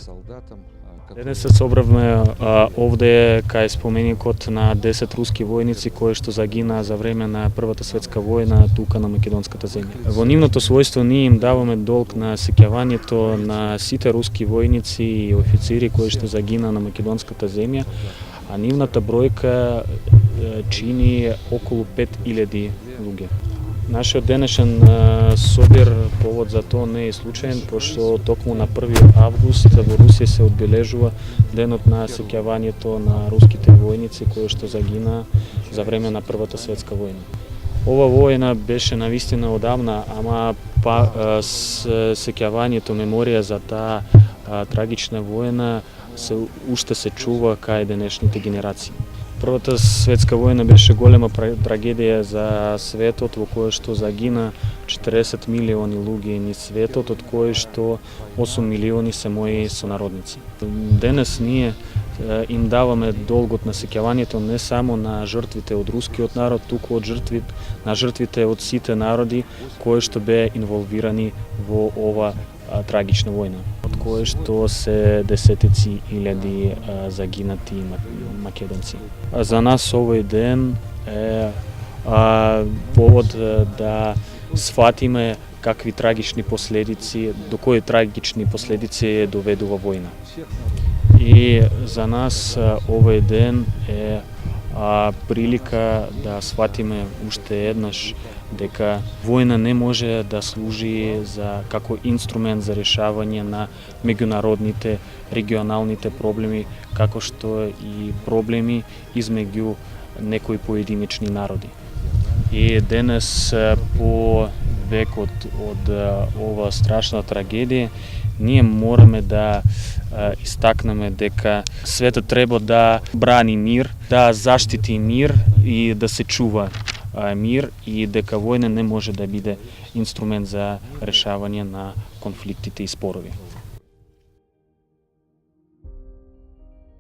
солдатам. Денес се собравме овде кај споменикот на 10 руски војници кои што загинаа за време на Првата светска војна тука на македонската земја. Во нивното својство ние им даваме долг на сеќавањето на сите руски војници и официри кои што загинаа на македонската земја, а нивната бројка чини околу 5000 луѓе. Нашиот денешен собир повод за тоа не е случаен, пошто токму на 1 август во Русија се одбележува денот на сеќавањето на руските војници кои што загинаа за време на Првата светска војна. Ова војна беше навистина одавна, ама сеќавањето, меморија за таа трагична војна уште се чува кај денешните генерации. Првата светска војна беше голема трагедија за светот, во која што загина 40 милиони луѓе низ светот, од кои што 8 милиони се мои сонародници. Денес ние им даваме долгот на сеќавањето не само на жртвите од рускиот народ, туку на жртвите од сите народи кои што беа инволвирани во ова трагична војна, од кои што се десетици илјади загинати македонци. За нас овој ден е повод да сфатиме какви трагични последици, до кои трагични последици доведува војна. И за нас овој ден е прилика да сфатиме уште еднаш дека војна не може да служи како инструмент за решавање на меѓународните, регионалните проблеми, како што и проблеми измеѓу некои поединечни народи. И денес, по векот од ова страшна трагедија, ние мораме да истакнеме дека светот треба да брани мир, да заштити мир и да се чува мир, и дека војна не може да биде инструмент за решавање на конфликтите и спорови.